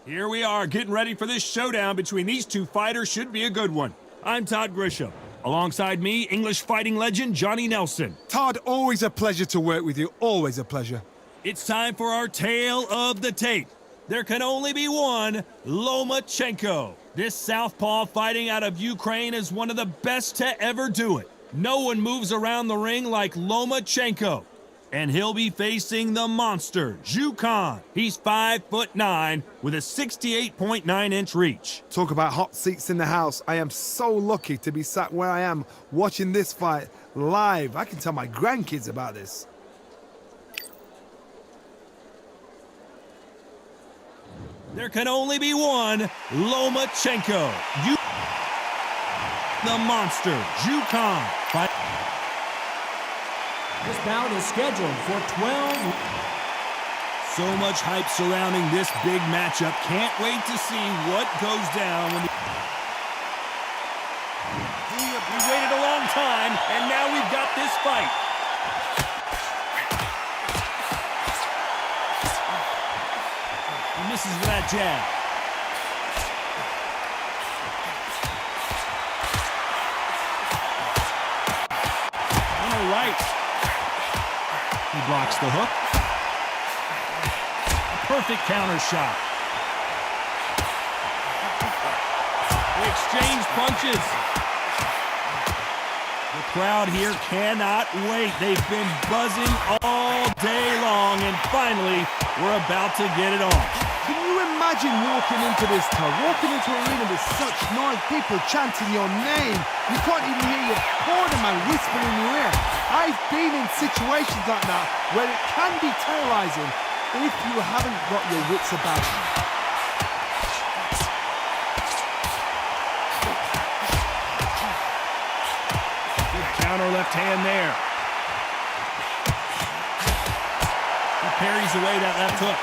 Here we are, getting ready for this showdown between these two fighters. Should be a good one. I'm Todd Grisham. Alongside me, English fighting legend Johnny Nelson. Todd, always a pleasure to work with you. Always a pleasure. It's time for our tale of the tape. There can only be one, Lomachenko. This southpaw fighting out of Ukraine is one of the best to ever do it. No one moves around the ring like Lomachenko. And he'll be facing the monster, Khan. He's 5'9" with a 68.9-inch reach. Talk about hot seats in the house. I am so lucky to be sat where I am watching this fight live. I can tell my grandkids about this. There can only be one, Lomachenko. The monster, Khan. This bout is scheduled for 12. So much hype surrounding this big matchup. Can't wait to see what goes down. We waited a long time, and now we've got this fight. He misses with that jab. All right. He blocks the hook. A perfect counter shot. They exchange punches. The crowd here cannot wait. They've been buzzing all day long, and finally, we're about to get it on. Can you imagine walking into this, Todd? Walking into an arena with such noise, people chanting your name. You can't even hear your cornerman whispering in your ear. I've been in situations like that where it can be terrorizing if you haven't got your wits about you. Good counter left hand there. He parries away that left hook.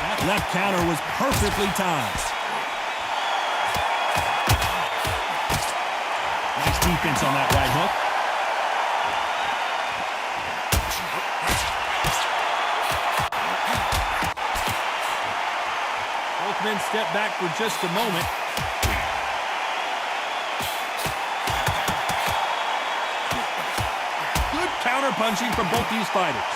That left counter was perfectly timed. Nice defense on that right hook. Both men step back for just a moment. Good counter punching from both these fighters.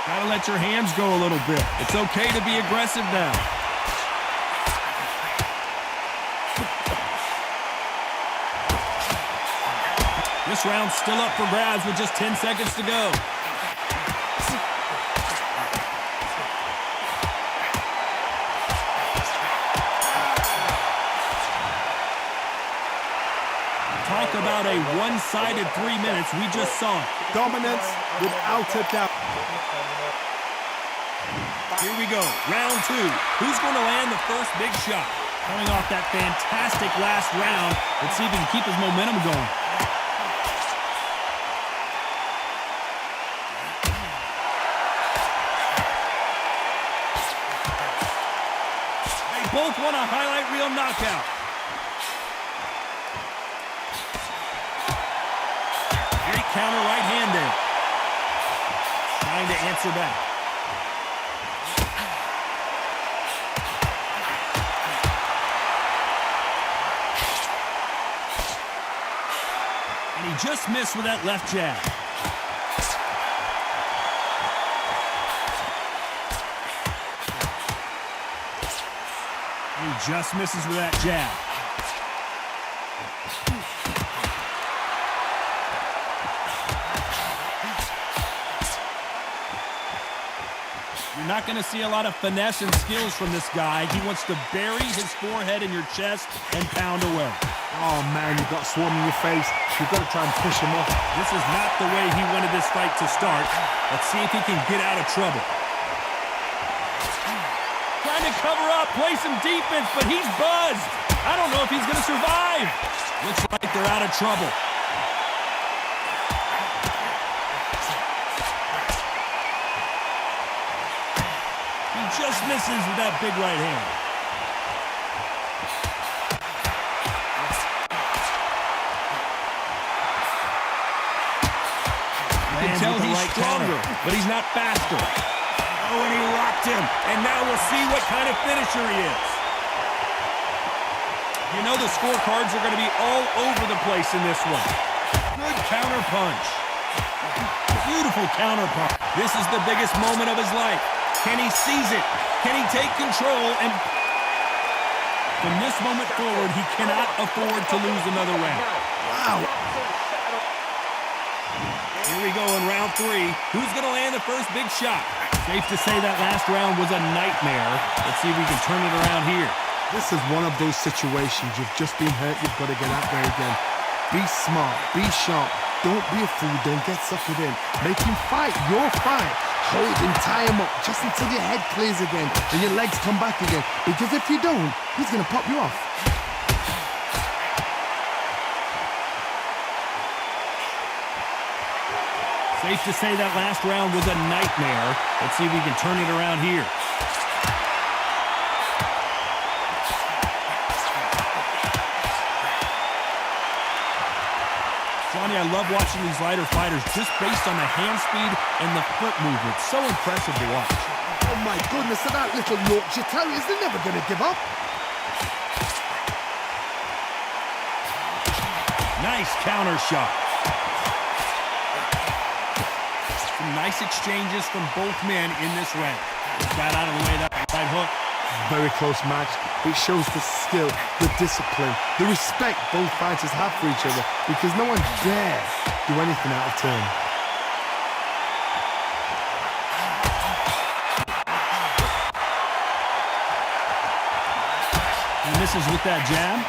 Gotta let your hands go a little bit. It's okay to be aggressive now. This round's still up for grabs with just 10 seconds to go. Talk about a one-sided 3 minutes. We just saw it. Dominance without a doubt. Here we go, round two. Who's going to land the first big shot? Coming off that fantastic last round. Let's see if he can keep his momentum going. They both want a highlight reel knockout. Great counter right hand there. Trying to answer back. And he just missed with that left jab. And he just misses with that jab. You're not going to see a lot of finesse and skills from this guy. He wants to bury his forehead in your chest and pound away. Oh man, you've got swarm in your face. You've got to try and push him off. This is not the way he wanted this fight to start. Let's see if he can get out of trouble. Trying to cover up, play some defense, but he's buzzed. I don't know if he's going to survive. Looks like they're out of trouble. He just misses with that big right hand. You can tell he's stronger, but he's not faster. Oh, and he rocked him. And now we'll see what kind of finisher he is. You know the scorecards are going to be all over the place in this one. Good counter punch. Beautiful counter punch. This is the biggest moment of his life. Can he seize it? Can he take control? And from this moment forward, he cannot afford to lose another round. Wow. Here we go in round 3. Who's going to land the first big shot? Safe to say that last round was a nightmare. Let's see if we can turn it around here. This is one of those situations. You've just been hurt. You've got to get out there again. Be smart. Be sharp. Don't be a fool. Don't get suckered in. Make him fight your fight. Hold him, tie him up, just until your head clears again and your legs come back again. Because if you don't, he's going to pop you off. Safe to say that last round was a nightmare. Let's see if we can turn it around here. Johnny, I love watching these lighter fighters just based on the hand speed and the foot movement. So impressive to watch. Oh my goodness, that little Yorkshire Terriers, they're never going to give up. Nice counter shot. Some nice exchanges from both men in this round. Just got out of the way of that right hook. Very close match. It shows the skill, the discipline, the respect both fighters have for each other because no one dares do anything out of turn. He misses with that jab.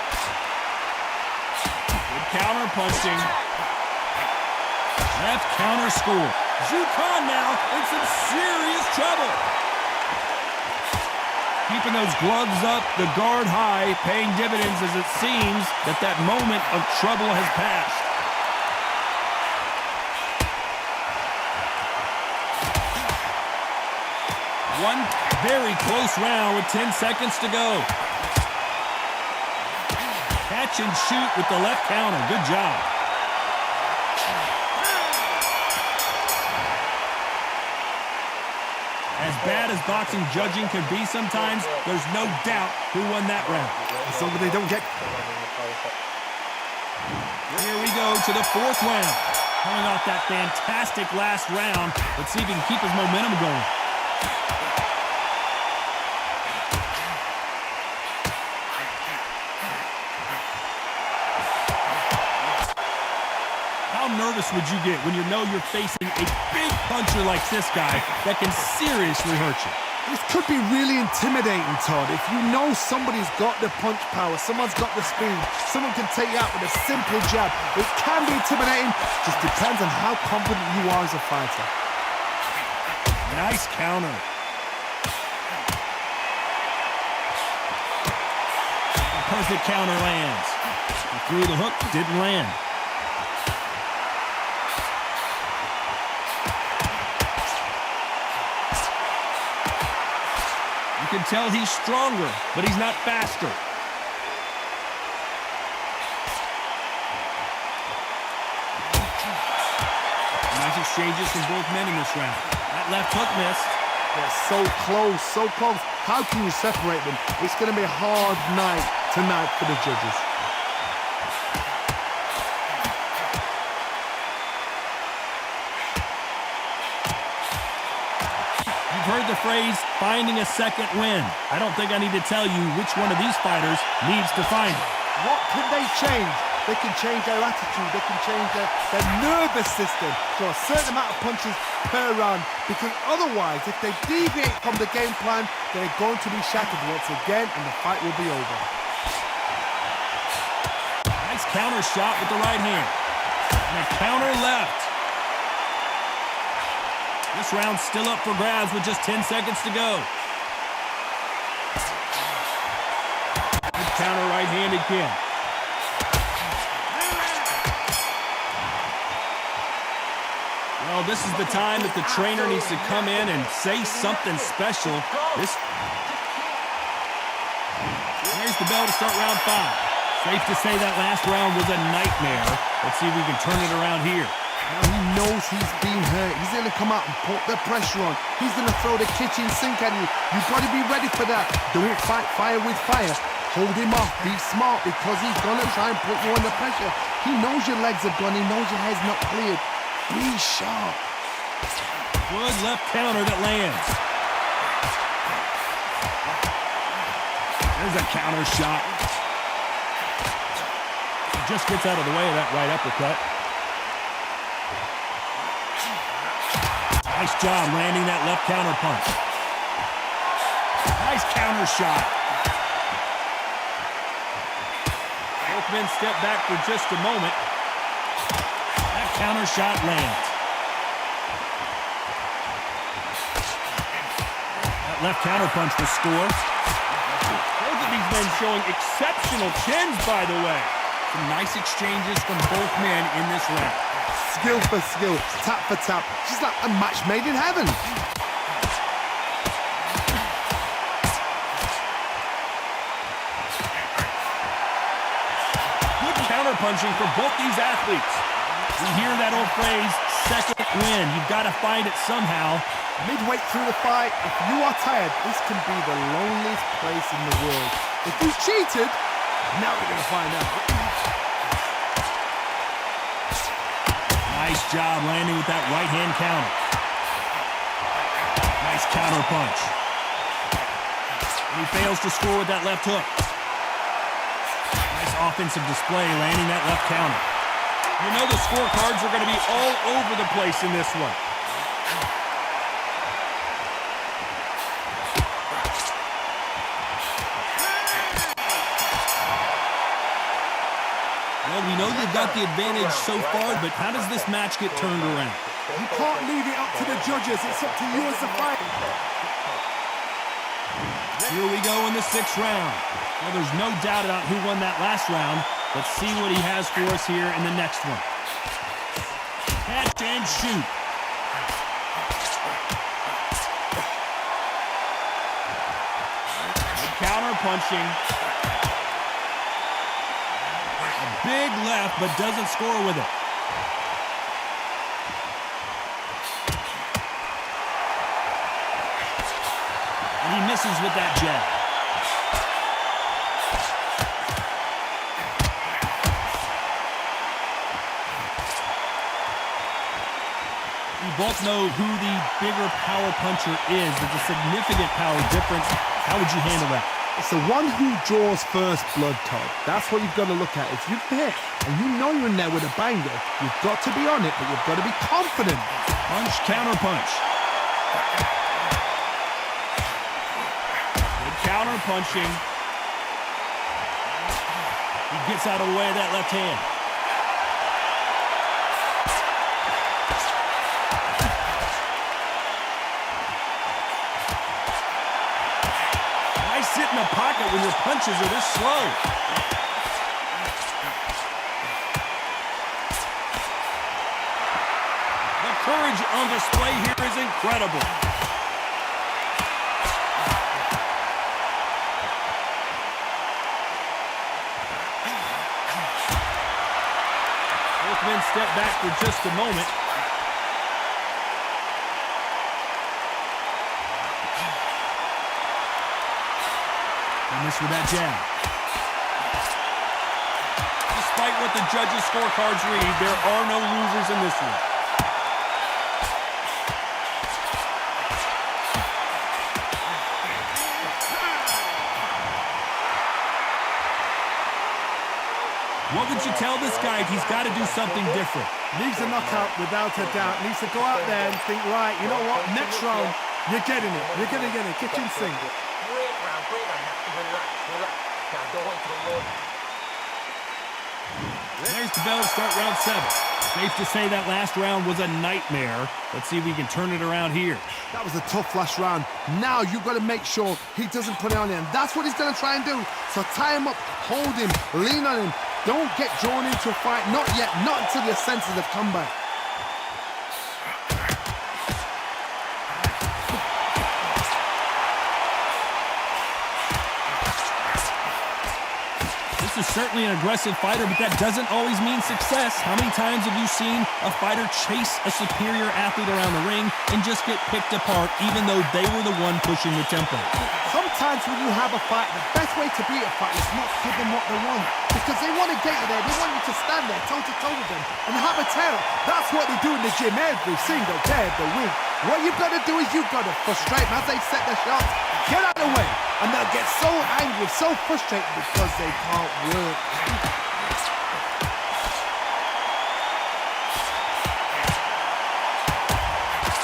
Good counter punching. Left counter score. Zhu Khan now in some serious trouble. Keeping those gloves up, the guard high, paying dividends as it seems that moment of trouble has passed. One very close round with 10 seconds to go. Catch and shoot with the left counter. Good job. As bad as boxing judging can be sometimes, there's no doubt who won that round. So they don't get... Here we go to the 4th round. Coming off that fantastic last round, let's see if he can keep his momentum going. How nervous would you get when you know you're facing a big puncher like this guy that can seriously hurt you? This could be really intimidating, Todd. If you know somebody's got the punch power, someone's got the speed, someone can take you out with a simple jab. It can be intimidating, just depends on how confident you are as a fighter. Nice counter. A perfect counter lands. He threw the hook, didn't land. You can tell he's stronger, but he's not faster. Nice exchanges from both men in this round. That left hook missed. They're so close, so close. How can you separate them? It's going to be a hard night tonight for the judges. You've heard the phrase, finding a second win. I don't think I need to tell you which one of these fighters needs to find it. What can they change? They can change their attitude. They can change their nervous system to a certain amount of punches per round. Because otherwise, if they deviate from the game plan, they're going to be shattered once again and the fight will be over. Nice counter shot with the right hand. And a counter left. This round's still up for grabs with just 10 seconds to go. Good counter right-handed kick. Well, this is the time that the trainer needs to come in and say something special. Here's the bell to start round 5. Safe to say that last round was a nightmare. Let's see if we can turn it around here. Now he knows he's been hurt. He's going to come out and put the pressure on. He's going to throw the kitchen sink at you. You've got to be ready for that. Don't fight fire with fire. Hold him off. Be smart because he's going to try and put you under pressure. He knows your legs have gone. He knows your head's not cleared. Be sharp. Good left counter that lands. There's a counter shot. He just gets out of the way of that right uppercut. Nice job landing that left counter punch. Nice counter shot. Both men step back for just a moment. That counter shot lands. That left counter punch will score. Both of these men showing exceptional chins, by the way. Some nice exchanges from both men in this round. Skill for skill, tap for tap. Just like a match made in heaven. Good counter-punching for both these athletes. We hear that old phrase, second win. You've got to find it somehow. Midway through the fight, if you are tired, this can be the loneliest place in the world. If you cheated, now we're going to find out. Nice job landing with that right-hand counter. Nice counter punch. And he fails to score with that left hook. Nice offensive display landing that left counter. You know the scorecards are going to be all over the place in this one. Well, we know they've got the advantage so far, but how does this match get turned around? You can't leave it up to the judges. It's up to you as the fighter. Here we go in the 6th round. Well, there's no doubt about who won that last round. Let's see what he has for us here in the next one. Catch and shoot. Counter punching. Big left, but doesn't score with it. And he misses with that jab. We both know who the bigger power puncher is. There's a significant power difference. How would you handle that? It's the one who draws first blood, Todd. That's what you've got to look at. If you've hit and you know you're in there with a banger, you've got to be on it, but you've got to be confident. Punch, counter punch. Good counter punching. He gets out of the way of that left hand. Sit in the pocket when your punches are this slow. The courage on display here is incredible. Both men step back for just a moment. Miss with that jab. Despite what the judges' scorecards read, there are no losers in this one. What would you tell this guy if he's got to do something different? Needs a knockout without a doubt. Needs to go out there and think, right, you know what, next round, you're getting it. You're going to get it. Kitchen sink. There's the bell to start round 7. Safe to say that last round was a nightmare. Let's see if we can turn it around here. That was a tough last round. Now you've got to make sure he doesn't put it on him. That's what he's going to try and do. So tie him up, hold him, lean on him. Don't get drawn into a fight. Not yet. Not until your senses have come back. This This is certainly an aggressive fighter, but that doesn't always mean success. How many times have you seen a fighter chase a superior athlete around the ring and just get picked apart even though they were the one pushing the tempo? Sometimes when you have a fight, the best way to beat a fight is not give them what they want. Because they want to get you there. They want you to stand there toe-to-toe with them and have a tail. That's what they do in the gym every single day of the week. What you've got to do is you've got to frustrate them as they set the shots. Get out of the way. And they'll get so angry, so frustrated because they can't work.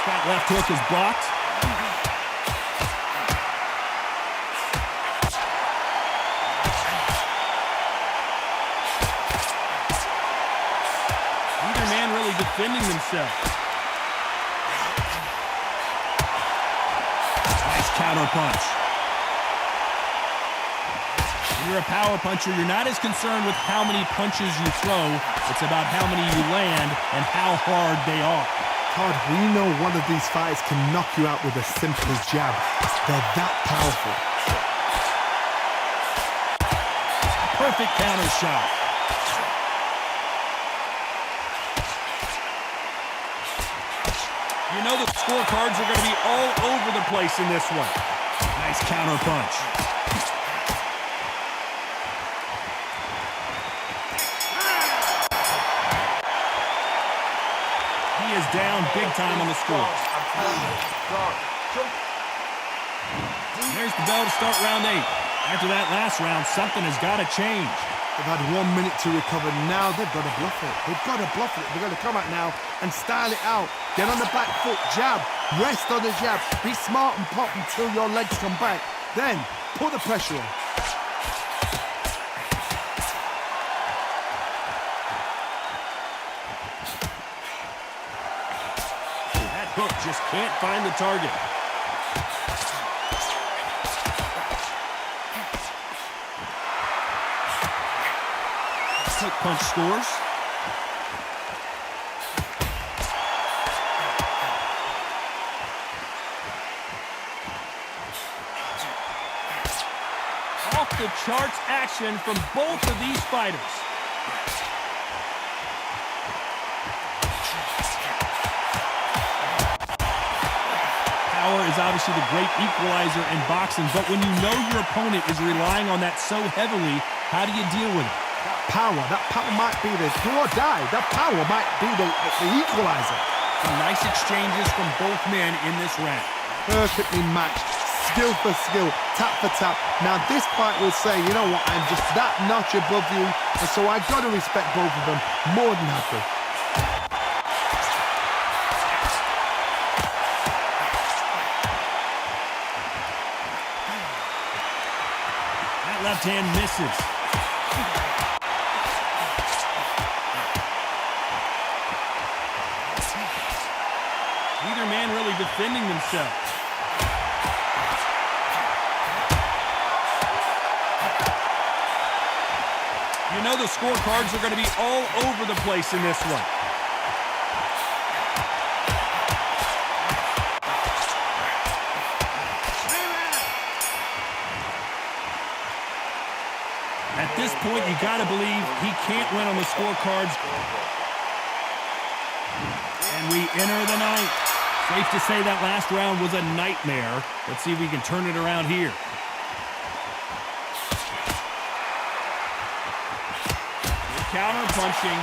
That left hook is blocked. Neither man really defending themselves. Nice counter punch. When you're a power puncher, you're not as concerned with how many punches you throw. It's about how many you land and how hard they are. Todd, we know one of these fighters can knock you out with a simple jab. They're that powerful. Perfect counter shot. You know the scorecards are going to be all over the place in this one. Nice counter punch. He is down big time on the score. There's the bell to start round 8. After that last round, something has got to change. They've had 1 minute to recover. Now they've got to bluff it. They've got to bluff it. They've got to come out now and style it out. Get on the back foot, jab, rest on the jab. Be smart and pop until your legs come back. Then put the pressure on. That hook just can't find the target. Hook punch scores. Off the charts action from both of these fighters. Power is obviously the great equalizer in boxing, but when you know your opponent is relying on that so heavily, how do you deal with it? That power might be the do or die. That power might be the equalizer. Some nice exchanges from both men in this round. Perfectly matched, skill for skill, tap for tap. Now this fight will say, you know what, I'm just that notch above you, and so I've got to respect both of them more than happy. That left hand misses. Neither man really defending themselves. You know the scorecards are going to be all over the place in this one. At this point, you got to believe he can't win on the scorecards. And we enter the ninth. Safe to say that last round was a nightmare. Let's see if we can turn it around here. Good counter punching.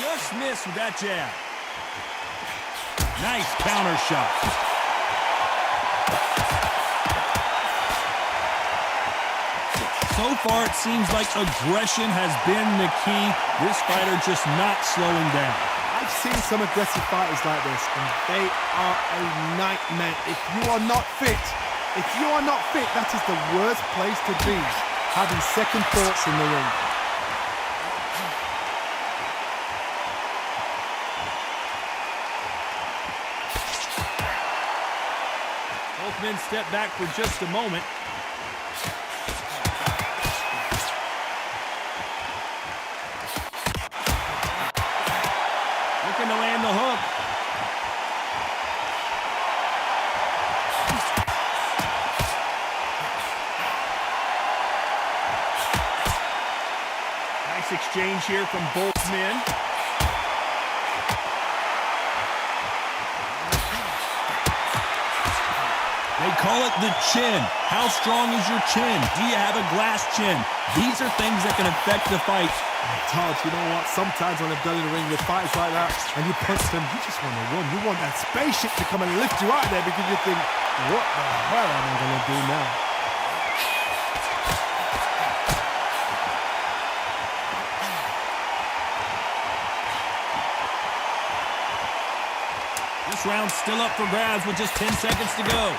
Just missed with that jab. Nice counter shot. So far, it seems like aggression has been the key. This fighter just not slowing down. I've seen some aggressive fighters like this, and they are a nightmare. If you are not fit, that is the worst place to be, having second thoughts in the ring. Both men step back for just a moment. Looking to land the hook. Nice exchange here from both men. They call it the chin. How strong is your chin? Do you have a glass chin? These are things that can affect the fight. Todd, you know what? Sometimes when I've done in the ring with fights like that, and you punch them, you just want to run. You want that spaceship to come and lift you out there because you think, what the hell am I going to do now? This round's still up for grabs with just 10 seconds to go.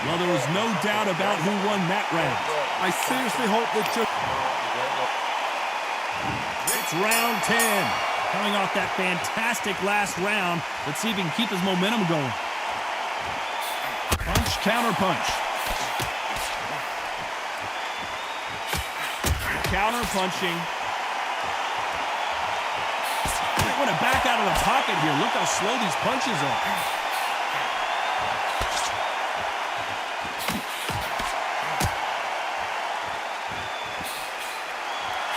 Well, there was no doubt about who won that round. I seriously hope that It's round 10. Coming off that fantastic last round. Let's see if he can keep his momentum going. Punch, counter punch. Counter punching. I want to back out of the pocket here. Look how slow these punches are.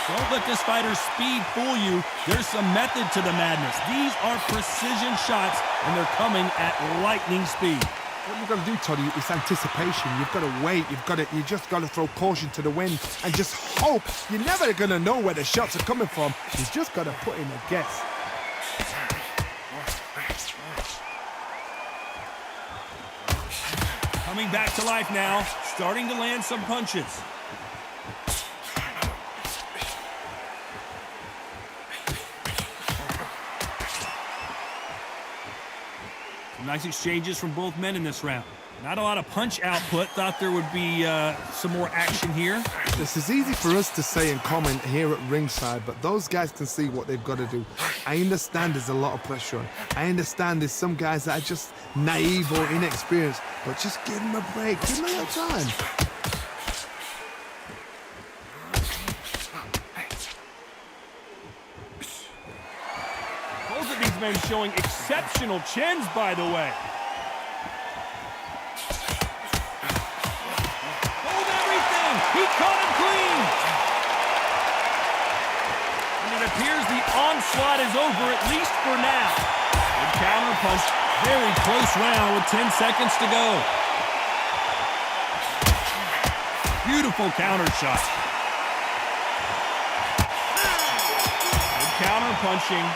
Don't let this fighter's speed fool you. There's some method to the madness. These are precision shots, and they're coming at lightning speed. what you've got to do, Toddy, is anticipation. You've got to wait. You just got to throw caution to the wind and just hope. You're never going to know where the shots are coming from. You just got to put in a guess. Coming back to life now, starting to land some punches. Some nice exchanges from both men in this round. Not a lot of punch output. Thought there would be some more action here. This is easy for us to say and comment here at ringside, but those guys can see what they've got to do. I understand there's a lot of pressure on. I understand there's some guys that are just naive or inexperienced, but just give them a break. Give them a little time. Both of these men showing exceptional chins, by the way. He caught him clean. And it appears the onslaught is over, at least for now. Good counter punch. Very close round with 10 seconds to go. Beautiful counter shot. Good counter punching.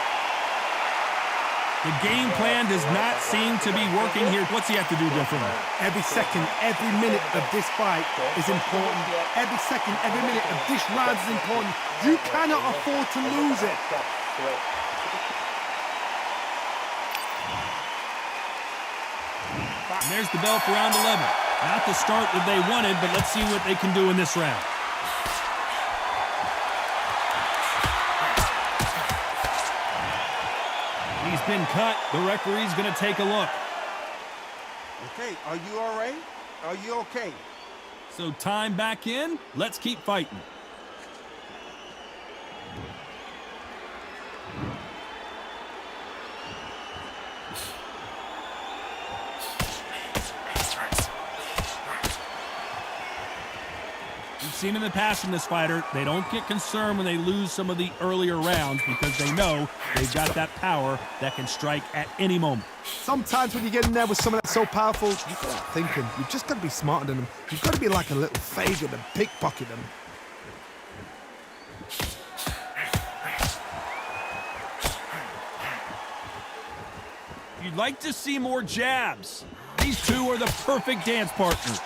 The game plan does not seem to be working here. What's he have to do differently? Every second, every minute of this fight is important. Every second, every minute of this round is important. You cannot afford to lose it. And there's the bell for round 11. Not the start that they wanted, but let's see what they can do in this round. He's been cut. The referee's going to take a look. Okay, are you all right? Are you okay? So time back in. Let's keep fighting. We've seen in the past from this fighter, they don't get concerned when they lose some of the earlier rounds because they know they've got that power that can strike at any moment. Sometimes when you get in there with someone that's so powerful, you've got to thinking. You've just got to be smarter than them. You've got to be like a little faggot and pickpocket them. You'd like to see more jabs. These two are the perfect dance partners.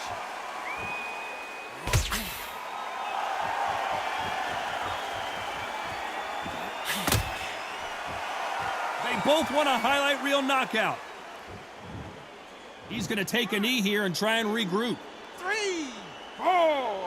Both want a highlight reel knockout. He's going to take a knee here and try and regroup. 3, 4.